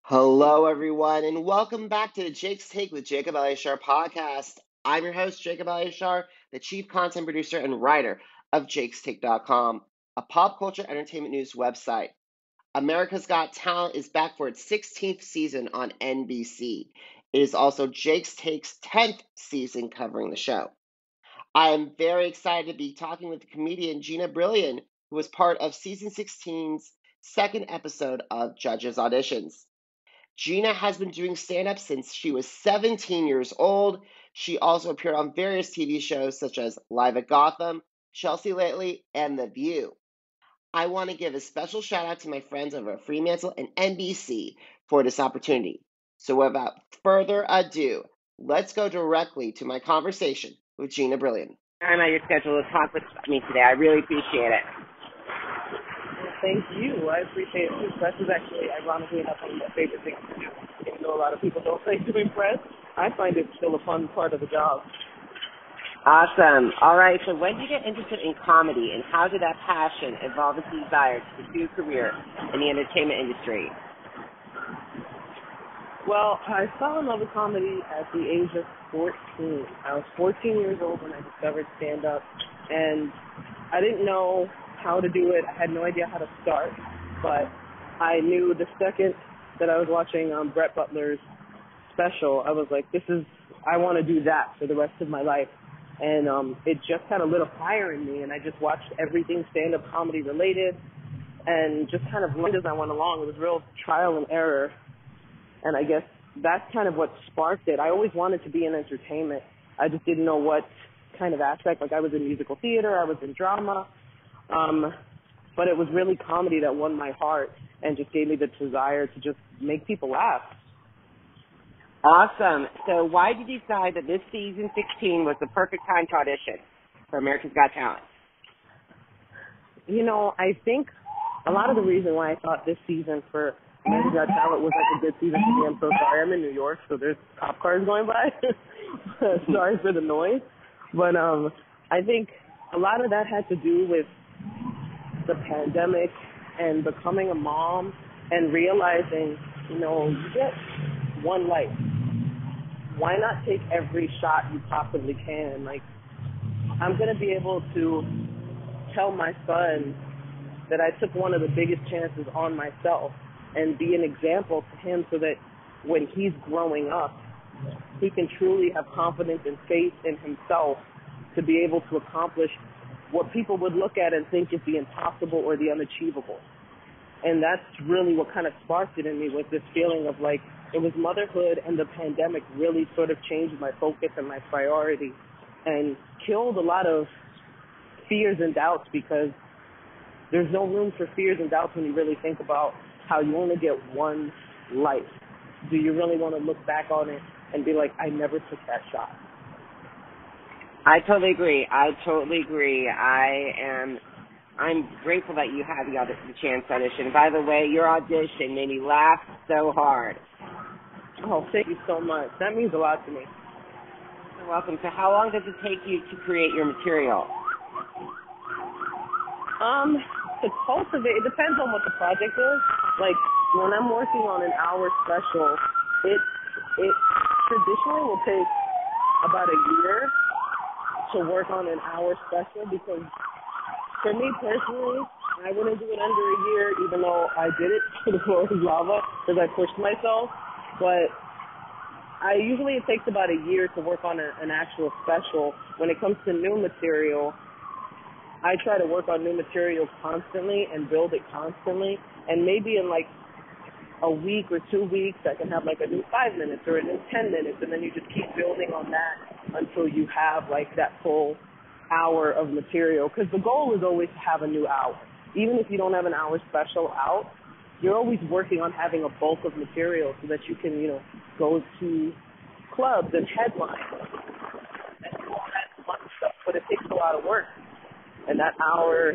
Hello, everyone, and welcome back to the Jake's Take with Jacob Iglesias podcast. I'm your host, Jacob Iglesias, the chief content producer and writer of jakestake.com, a pop culture entertainment news website. America's Got Talent is back for its 16th season on NBC. It is also Jake's Take's 10th season covering the show. I am very excited to be talking with the comedian Gina Brillon, who was part of season 16's second episode of Judges Auditions. Gina has been doing stand-up since she was 17 years old. She also appeared on various TV shows such as Live at Gotham, Chelsea Lately, and The View. I want to give a special shout out to my friends over at Fremantle and NBC for this opportunity. So without further ado, let's go directly to my conversation with Gina Brillon. I'm at your schedule to talk with me today. I really appreciate it. Thank you. I appreciate it too. Press is actually, ironically enough, one of my favorite things to do. Even though a lot of people don't like doing press, I find it still a fun part of the job. Awesome. All right. So when did you get interested in comedy, and how did that passion evolve into desire to pursue a career in the entertainment industry? Well, I fell in love with comedy at the age of 14. I was 14 years old when I discovered stand-up, and I didn't know how to do it. I had no idea how to start, but I knew the second that I was watching Brett Butler's special, I was like, I want to do that for the rest of my life. And it just kind of lit a fire in me, and I just watched everything stand-up comedy related and just kind of learned as I went along. It was real trial and error, and I guess that's kind of what sparked it. I always wanted to be in entertainment. I just didn't know what kind of aspect. Like, I was in musical theater, I was in drama, but it was really comedy that won my heart and just gave me the desire to just make people laugh. Awesome. So why did you decide that this season 16 was the perfect time to audition for America's Got Talent? You know, I think a lot of the reason why I thought this season for America's Got Talent was like a good season for me, I'm so sorry, I'm in New York, so there's cop cars going by. Sorry for the noise. But I think a lot of that had to do with the pandemic and becoming a mom and realizing, you get one life. Why not take every shot you possibly can? Like, I'm going to be able to tell my son that I took one of the biggest chances on myself and be an example to him so that when he's growing up, he can truly have confidence and faith in himself to be able to accomplish what people would look at and think is the impossible or the unachievable. And that's really what kind of sparked it in me, with this feeling of like, it was motherhood and the pandemic really sort of changed my focus and my priority and killed a lot of fears and doubts, because there's no room for fears and doubts when you really think about how you only get one life. Do you really want to look back on it and be like, I never took that shot? I totally agree. I'm grateful that you had the chance to audition. By the way, your audition made me laugh so hard. Oh, thank you so much. That means a lot to me. You're welcome. So how long does it take you to create your material? To cultivate, it depends on what the project is. Like, when I'm working on an hour special, it traditionally will take about a year to work on an hour special, because for me personally, I wouldn't do it under a year, even though I did it to the floor of lava because I pushed myself. But it takes about a year to work on an actual special. When it comes to new material, I try to work on new material constantly and build it constantly. And maybe in like a week or 2 weeks, I can have like a new 5 minutes or a new 10 minutes, and then you just keep building on that until you have like that full hour of material. Because the goal is always to have a new hour. Even if you don't have an hour special out, you're always working on having a bulk of material so that you can, go to clubs and headlines and do all that fun stuff. But it takes a lot of work. And that hour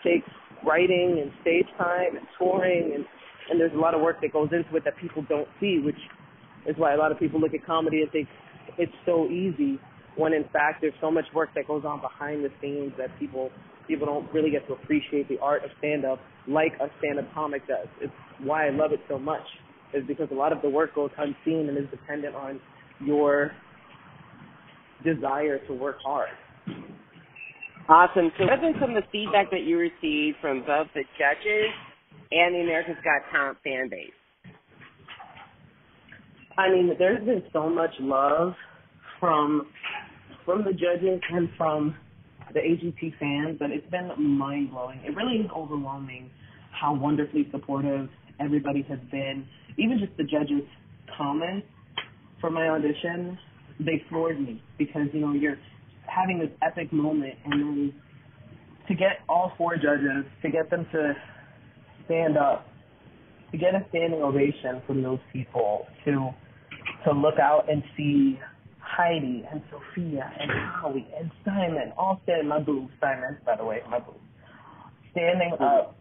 takes writing and stage time and touring, and there's a lot of work that goes into it that people don't see, which is why a lot of people look at comedy and think it's so easy, when in fact there's so much work that goes on behind the scenes that people don't really get to appreciate the art of stand-up like a stand-up comic does. It's why I love it so much. is because a lot of the work goes unseen and is dependent on your desire to work hard. Awesome. So what has been some of the feedback that you received from both the judges and the America's Got Talent fan base? I mean, there's been so much love from the judges and from the AGT fans that it's been mind-blowing. It really is overwhelming how wonderfully supportive everybody has been. Even just the judges' comments for my audition, they floored me because, you know, you're having this epic moment, and then to get all 4 judges, to get them to stand up, to get a standing ovation from those people, to look out and see Heidi and Sophia and Howie and Simon, all standing, my boo, Simon, by the way, my boo, standing up.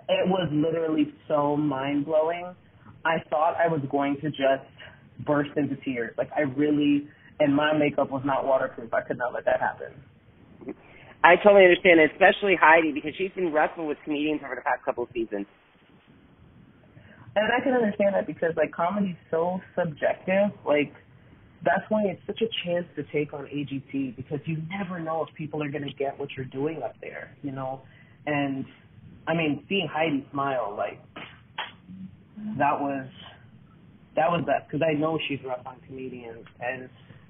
It was literally so mind-blowing. I thought I was going to just burst into tears. Like, I really, and my makeup was not waterproof. I could not let that happen. I totally understand, especially Heidi, because she's been wrestling with comedians over the past couple of seasons. And I can understand that because, like, comedy's so subjective. Like, that's why it's such a chance to take on AGT, because you never know if people are going to get what you're doing up there, you know? And, I mean, seeing Heidi smile, like, that was best, because I know she's rough on comedians, and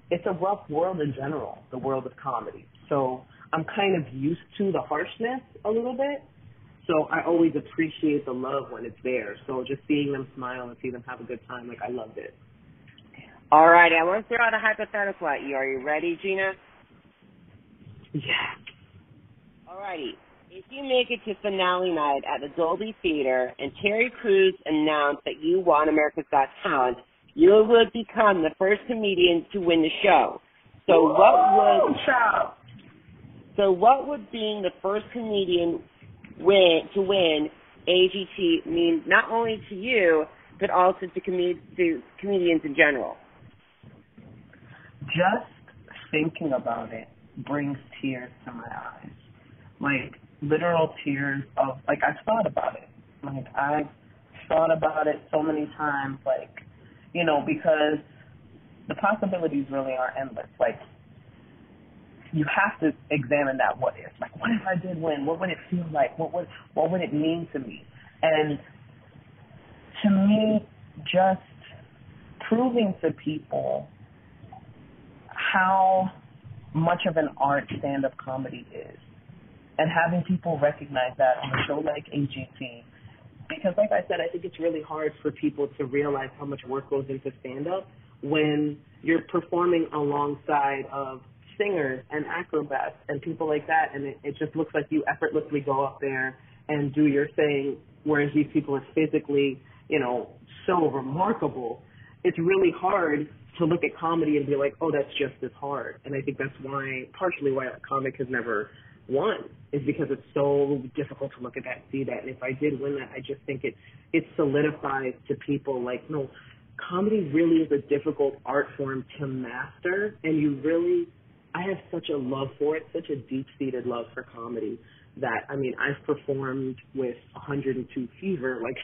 it's a rough world in general, the world of comedy. So I'm kind of used to the harshness a little bit, so I always appreciate the love when it's there. So just seeing them smile and see them have a good time, like, I loved it. All right, I want to throw out a hypothetical at you. Are you ready, Gina? Yeah. All righty. If you make it to finale night at the Dolby Theater and Terry Crews announced that you won America's Got Talent, you would become the first comedian to win the show. So what would being the first comedian to win AGT mean not only to you, but also to comedians in general? Just thinking about it brings tears to my eyes. Like, literal tears of, like, I've thought about it. Like, I've thought about it so many times, like, you know, because the possibilities really are endless. Like, you have to examine that what if. Like, what if I did win? What would it feel like? What would it mean to me? And to me, just proving to people how much of an art stand-up comedy is, and having people recognize that on a show like AGT. Because like I said, I think it's really hard for people to realize how much work goes into stand-up when you're performing alongside of singers and acrobats and people like that, and it just looks like you effortlessly go up there and do your thing, whereas these people are physically, you know, so remarkable. It's really hard to look at comedy and be like, oh, that's just as hard. And I think that's partially why a comic has never won, is because it's so difficult to look at that and see that. And if I did win that, I just think it solidifies to people like, no, comedy really is a difficult art form to master, and I have such a love for it, such a deep-seated love for comedy that, I mean, I've performed with 102 fever, like,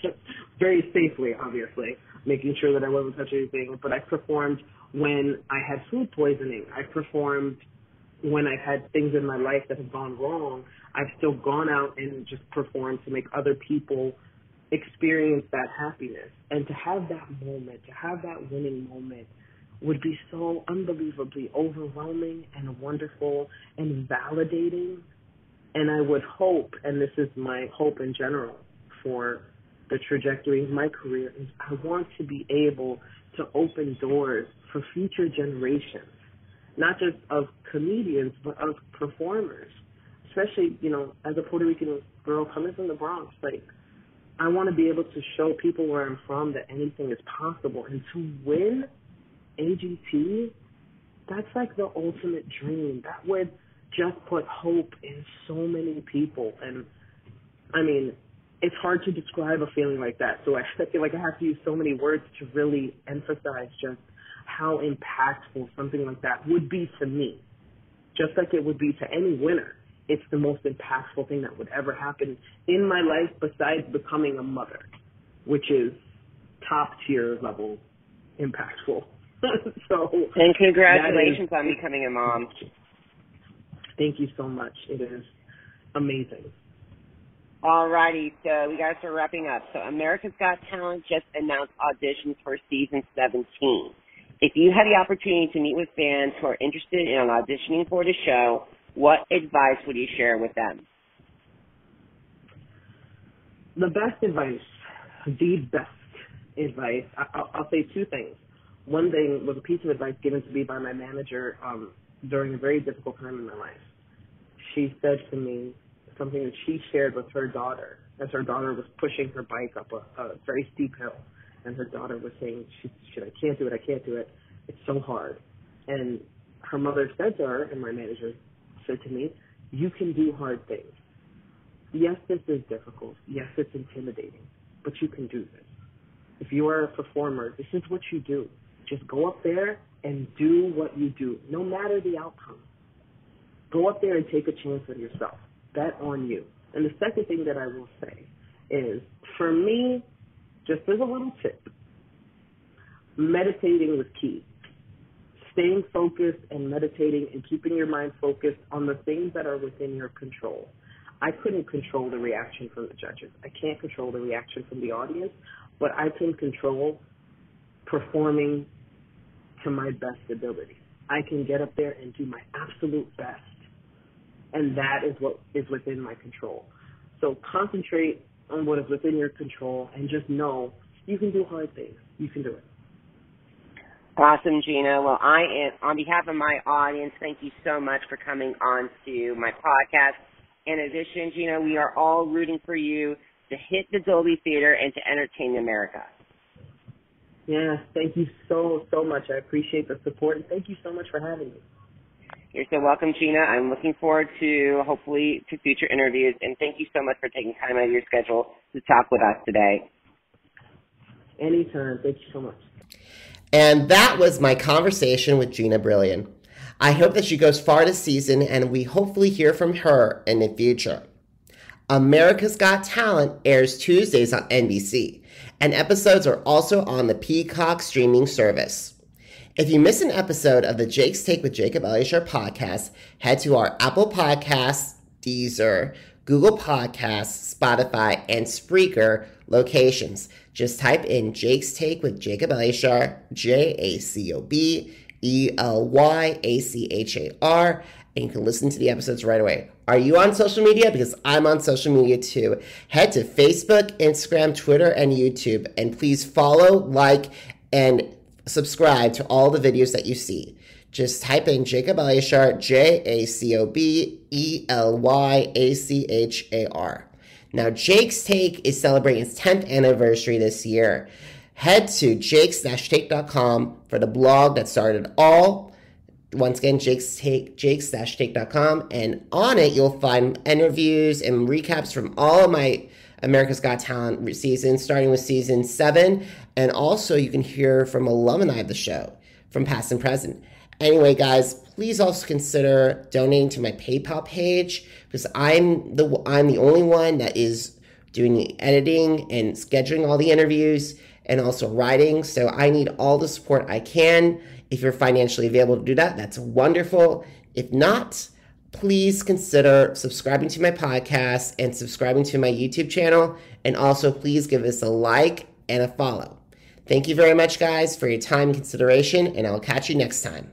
very safely, obviously, making sure that I wasn't touching anything, but I've performed when I had food poisoning. I've performed when I've had things in my life that have gone wrong. I've still gone out and just performed to make other people experience that happiness. And to have that moment, to have that winning moment, would be so unbelievably overwhelming and wonderful and validating. And I would hope, and this is my hope in general for the trajectory of my career, is I want to be able to open doors for future generations, not just of comedians, but of performers. Especially, you know, as a Puerto Rican girl coming from the Bronx, like, I want to be able to show people where I'm from that anything is possible. And to win AGT, that's like the ultimate dream. That would just put hope in so many people. And, I mean, it's hard to describe a feeling like that. So I feel like I have to use so many words to really emphasize just how impactful something like that would be to me. Just like it would be to any winner. It's the most impactful thing that would ever happen in my life besides becoming a mother, which is top tier level impactful. So, and congratulations on becoming a mom. Thank you so much. It is amazing. Alrighty, so we got to start wrapping up. So America's Got Talent just announced auditions for season 17. If you had the opportunity to meet with fans who are interested in auditioning for the show, what advice would you share with them? The best advice, I'll say two things. One thing was a piece of advice given to me by my manager during a very difficult time in my life. She said to me something that she shared with her daughter as her daughter was pushing her bike up a very steep hill. And her daughter was saying, I can't do it. It's so hard. And her mother said to her, and my manager said to me, you can do hard things. Yes, this is difficult. Yes, it's intimidating, but you can do this. If you are a performer, this is what you do. Just go up there and do what you do, no matter the outcome. Go up there and take a chance on yourself. Bet on you. And the second thing that I will say is, for me, just as a little tip, meditating was key. Staying focused and meditating and keeping your mind focused on the things that are within your control. I couldn't control the reaction from the judges. I can't control the reaction from the audience, but I can control performing to my best ability. I can get up there and do my absolute best, and that is what is within my control. So concentrate on what is within your control and just know you can do hard things. You can do it. Awesome, Gina. Well, on behalf of my audience, thank you so much for coming on to my podcast. In addition, Gina, we are all rooting for you to hit the Dolby Theater and to entertain America. Yeah, thank you so much. I appreciate the support, and thank you so much for having me. You're so welcome, Gina. I'm looking forward to, hopefully, to future interviews, and thank you so much for taking time out of your schedule to talk with us today. Anytime. Thank you so much. And that was my conversation with Gina Brillon. I hope that she goes far this season, and we hopefully hear from her in the future. America's Got Talent airs Tuesdays on NBC, and episodes are also on the Peacock streaming service. If you miss an episode of the Jake's Take with Jacob Iglesias podcast, head to our Apple Podcasts, Deezer, Google Podcasts, Spotify, and Spreaker locations. Just type in Jake's Take with Jacob Iglesias, JACOBELYACHAR, and you can listen to the episodes right away. Are you on social media? Because I'm on social media too. Head to Facebook, Instagram, Twitter, and YouTube, and please follow, like, and subscribe to all the videos that you see. Just type in Jacob Iglesias, JACOBELYACHAR. Now, Jake's Take is celebrating its 10th anniversary this year. Head to jakes-take.com for the blog that started it all. Once again, jakes-take.com, and on it you'll find interviews and recaps from all of my America's Got Talent seasons, starting with season 7, and also you can hear from alumni of the show, from past and present. Anyway, guys, please also consider donating to my PayPal page, because I'm the only one that is doing the editing and scheduling all the interviews and also writing, so I need all the support I can. If you're financially available to do that, that's wonderful. If not, please consider subscribing to my podcast and subscribing to my YouTube channel, and also please give us a like and a follow. Thank you very much, guys, for your time and consideration, and I'll catch you next time.